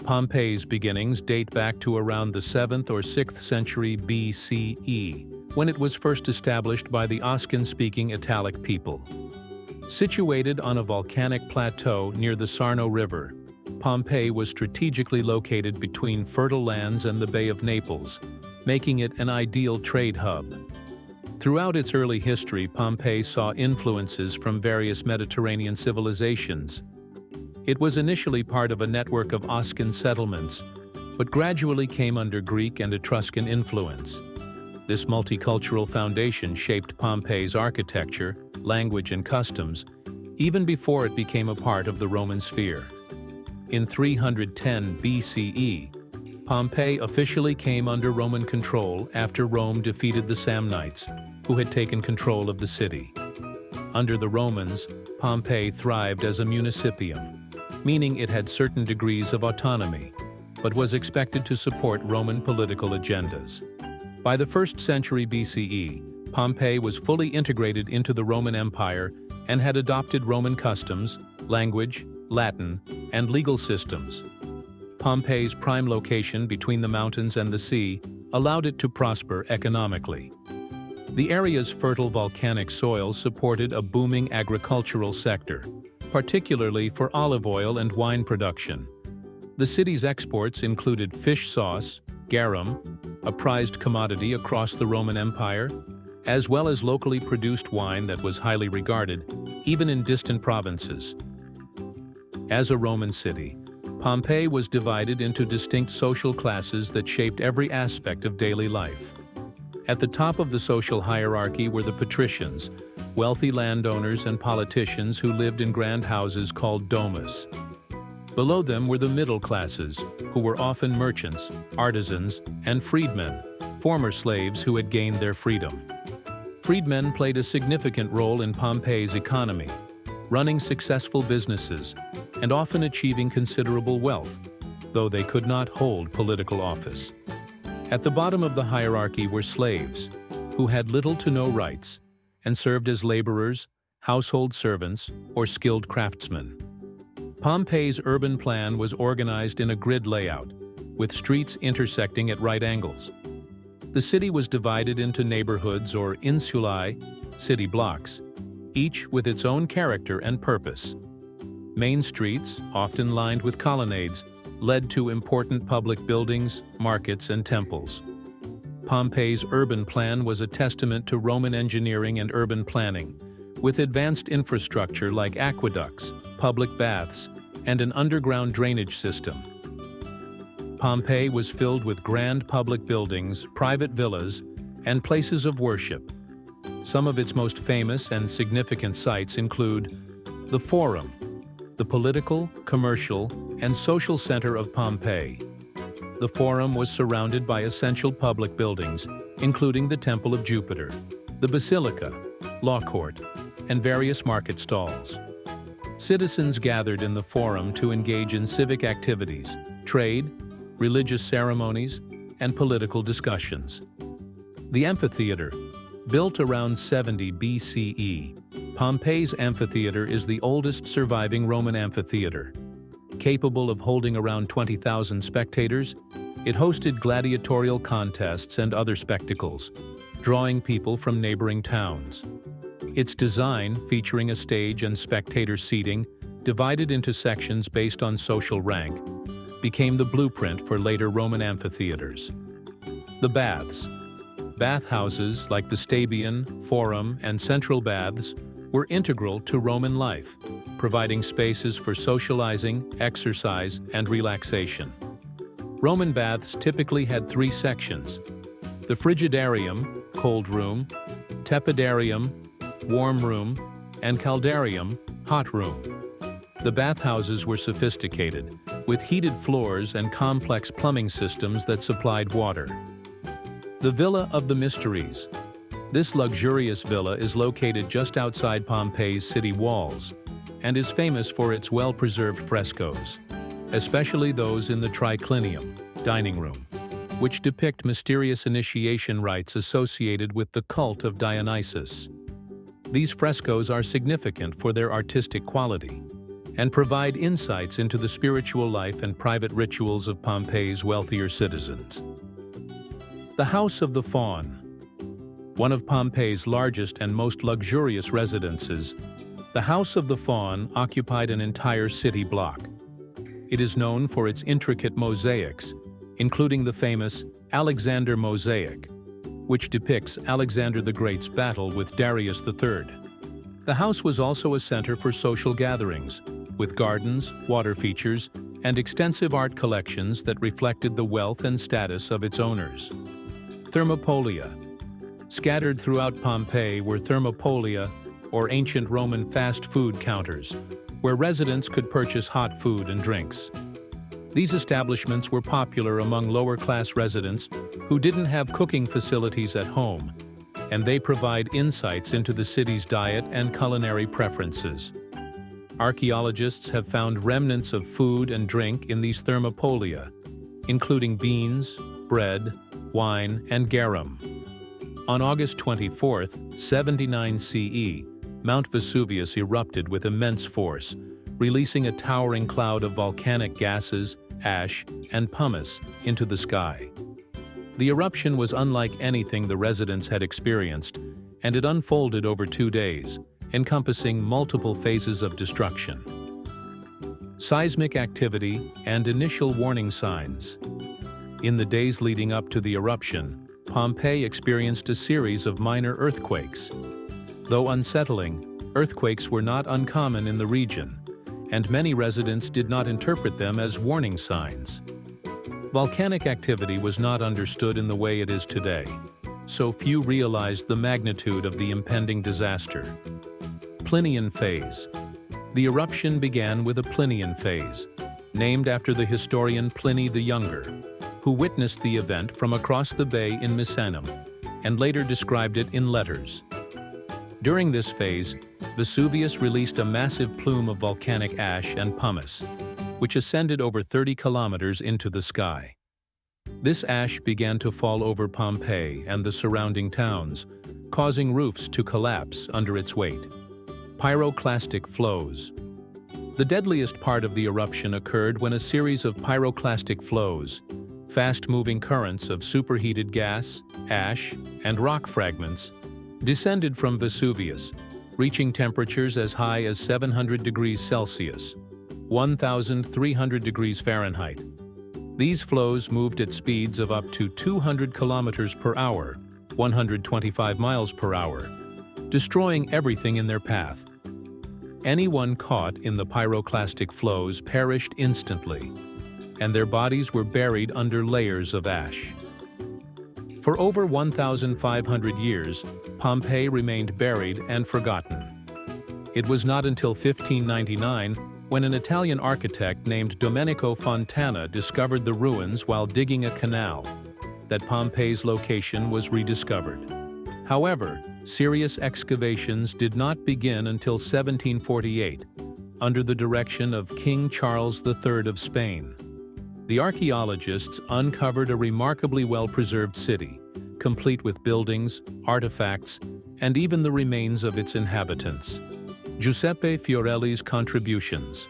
Pompeii's beginnings date back to around the 7th or 6th century BCE, when it was first established by the Oscan-speaking Italic people. Situated on a volcanic plateau near the Sarno River, Pompeii was strategically located between fertile lands and the Bay of Naples, making it an ideal trade hub. Throughout its early history, Pompeii saw influences from various Mediterranean civilizations. It was initially part of a network of Oscan settlements, but gradually came under Greek and Etruscan influence. This multicultural foundation shaped Pompeii's architecture, language, and customs, even before it became a part of the Roman sphere. In 310 BCE, Pompeii officially came under Roman control after Rome defeated the Samnites, who had taken control of the city. Under the Romans, Pompeii thrived as a municipium, meaning it had certain degrees of autonomy, but was expected to support Roman political agendas. By the 1st century BCE, Pompeii was fully integrated into the Roman Empire and had adopted Roman customs, language, Latin, and legal systems. Pompeii's prime location between the mountains and the sea allowed it to prosper economically. The area's fertile volcanic soil supported a booming agricultural sector, particularly for olive oil and wine production. The city's exports included fish sauce, garum, a prized commodity across the Roman Empire, as well as locally produced wine that was highly regarded, even in distant provinces. As a Roman city, Pompeii was divided into distinct social classes that shaped every aspect of daily life. At the top of the social hierarchy were the patricians, wealthy landowners and politicians who lived in grand houses called domus. Below them were the middle classes, who were often merchants, artisans, and freedmen, former slaves who had gained their freedom. Freedmen played a significant role in Pompeii's economy, running successful businesses and often achieving considerable wealth, though they could not hold political office. At the bottom of the hierarchy were slaves, who had little to no rights and served as laborers, household servants, or skilled craftsmen. Pompeii's urban plan was organized in a grid layout, with streets intersecting at right angles. The city was divided into neighborhoods or insulae, city blocks, each with its own character and purpose. Main streets, often lined with colonnades, led to important public buildings, markets, and temples. Pompeii's urban plan was a testament to Roman engineering and urban planning, with advanced infrastructure like aqueducts, public baths, and an underground drainage system. Pompeii was filled with grand public buildings, private villas, and places of worship. Some of its most famous and significant sites include the Forum, the political, commercial, and social center of Pompeii. The Forum was surrounded by essential public buildings, including the Temple of Jupiter, the Basilica, Law Court, and various market stalls. Citizens gathered in the Forum to engage in civic activities, trade, religious ceremonies, and political discussions. The amphitheater, built around 70 BCE, Pompeii's amphitheater is the oldest surviving Roman amphitheater. Capable of holding around 20,000 spectators, it hosted gladiatorial contests and other spectacles, drawing people from neighboring towns. Its design, featuring a stage and spectator seating, divided into sections based on social rank, became the blueprint for later Roman amphitheaters. The baths. Bathhouses like the Stabian, Forum, and Central Baths were integral to Roman life, providing spaces for socializing, exercise, and relaxation. Roman baths typically had three sections: the frigidarium, cold room, tepidarium, warm room, and caldarium, hot room. The bathhouses were sophisticated, with heated floors and complex plumbing systems that supplied water. The Villa of the Mysteries. This luxurious villa is located just outside Pompeii's city walls and is famous for its well-preserved frescoes, especially those in the triclinium, dining room, which depict mysterious initiation rites associated with the cult of Dionysus. These frescoes are significant for their artistic quality, and provide insights into the spiritual life and private rituals of Pompeii's wealthier citizens. The House of the Faun. One of Pompeii's largest and most luxurious residences, the House of the Faun occupied an entire city block. It is known for its intricate mosaics, including the famous Alexander mosaic, which depicts Alexander the Great's battle with Darius III. The house was also a center for social gatherings, with gardens, water features, and extensive art collections that reflected the wealth and status of its owners. Thermopolia. Scattered throughout Pompeii were thermopolia, or ancient Roman fast food counters, where residents could purchase hot food and drinks. These establishments were popular among lower-class residents who didn't have cooking facilities at home, and they provide insights into the city's diet and culinary preferences. Archaeologists have found remnants of food and drink in these thermopolia, including beans, bread, wine, and garum. On August 24, 79 CE, Mount Vesuvius erupted with immense force, releasing a towering cloud of volcanic gases, ash, and pumice into the sky. The eruption was unlike anything the residents had experienced, and it unfolded over 2 days, encompassing multiple phases of destruction. Seismic activity and initial warning signs. In the days leading up to the eruption, Pompeii experienced a series of minor earthquakes. Though unsettling, earthquakes were not uncommon in the region, and many residents did not interpret them as warning signs. Volcanic activity was not understood in the way it is today, so few realized the magnitude of the impending disaster. Plinian phase. The eruption began with a Plinian phase, named after the historian Pliny the Younger, who witnessed the event from across the bay in Misenum, and later described it in letters. During this phase, Vesuvius released a massive plume of volcanic ash and pumice, which ascended over 30 kilometers into the sky. This ash began to fall over Pompeii and the surrounding towns, causing roofs to collapse under its weight. Pyroclastic flows. The deadliest part of the eruption occurred when a series of pyroclastic flows, fast-moving currents of superheated gas, ash, and rock fragments, descended from Vesuvius, reaching temperatures as high as 700 degrees Celsius, 1,300 degrees Fahrenheit. These flows moved at speeds of up to 200 kilometers per hour, 125 miles per hour, destroying everything in their path. Anyone caught in the pyroclastic flows perished instantly, and their bodies were buried under layers of ash. For over 1,500 years, Pompeii remained buried and forgotten. It was not until 1599, when an Italian architect named Domenico Fontana discovered the ruins while digging a canal, that Pompeii's location was rediscovered. However, serious excavations did not begin until 1748, under the direction of King Charles III of Spain. The archaeologists uncovered a remarkably well-preserved city, complete with buildings, artifacts, and even the remains of its inhabitants. Giuseppe Fiorelli's contributions.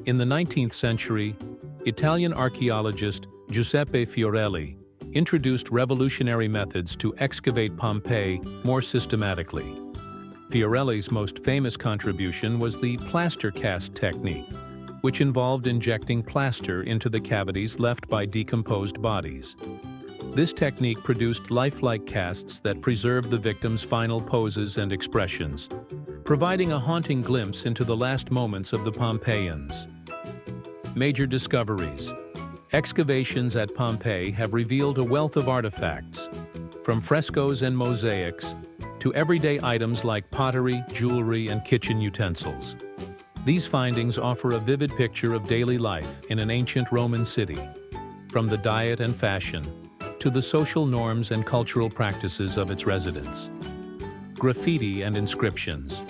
In the 19th century, Italian archaeologist Giuseppe Fiorelli introduced revolutionary methods to excavate Pompeii more systematically. Fiorelli's most famous contribution was the plaster cast technique, which involved injecting plaster into the cavities left by decomposed bodies. This technique produced lifelike casts that preserved the victims' final poses and expressions, providing a haunting glimpse into the last moments of the Pompeians. Major discoveries. Excavations at Pompeii have revealed a wealth of artifacts, from frescoes and mosaics to everyday items like pottery, jewelry, and kitchen utensils. These findings offer a vivid picture of daily life in an ancient Roman city, from the diet and fashion to the social norms and cultural practices of its residents. Graffiti and inscriptions.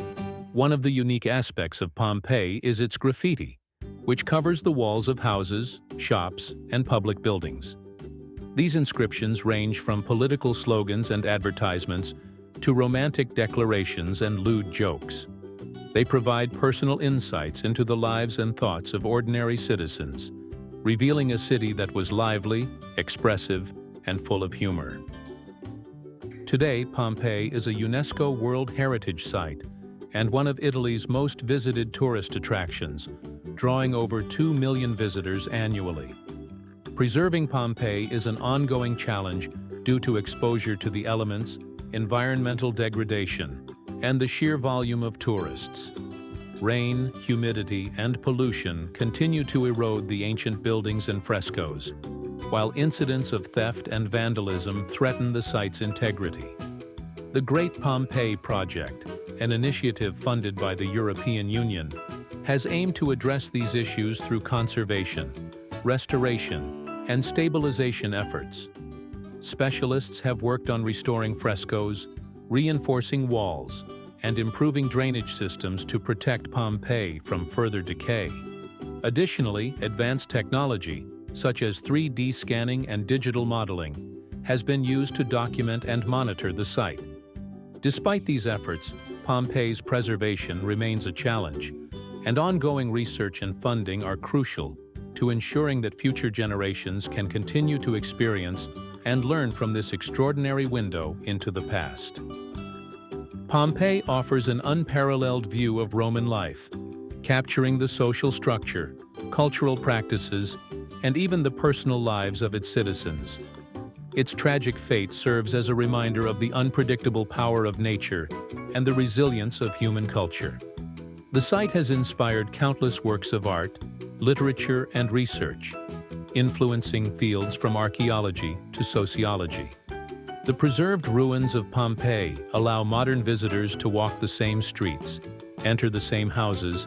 One of the unique aspects of Pompeii is its graffiti, which covers the walls of houses, shops, and public buildings. These inscriptions range from political slogans and advertisements to romantic declarations and lewd jokes. They provide personal insights into the lives and thoughts of ordinary citizens, revealing a city that was lively, expressive, and full of humor. Today, Pompeii is a UNESCO World Heritage Site and one of Italy's most visited tourist attractions, drawing over 2 million visitors annually. Preserving Pompeii is an ongoing challenge due to exposure to the elements, environmental degradation, and the sheer volume of tourists. Rain, humidity, and pollution continue to erode the ancient buildings and frescoes, while incidents of theft and vandalism threaten the site's integrity. The Great Pompeii Project, an initiative funded by the European Union, has aimed to address these issues through conservation, restoration, and stabilization efforts. Specialists have worked on restoring frescoes, reinforcing walls, and improving drainage systems to protect Pompeii from further decay. Additionally, advanced technology, such as 3D scanning and digital modeling, has been used to document and monitor the site. Despite these efforts, Pompeii's preservation remains a challenge, and ongoing research and funding are crucial to ensuring that future generations can continue to experience and learn from this extraordinary window into the past. Pompeii offers an unparalleled view of Roman life, capturing the social structure, cultural practices, and even the personal lives of its citizens. Its tragic fate serves as a reminder of the unpredictable power of nature and the resilience of human culture. The site has inspired countless works of art, literature, and research, influencing fields from archaeology to sociology. The preserved ruins of Pompeii allow modern visitors to walk the same streets, enter the same houses,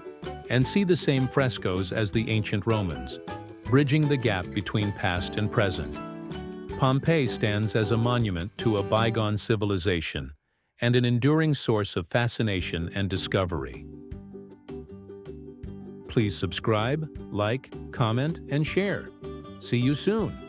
and see the same frescoes as the ancient Romans, bridging the gap between past and present. Pompeii stands as a monument to a bygone civilization and an enduring source of fascination and discovery. Please subscribe, like, comment, and share. See you soon.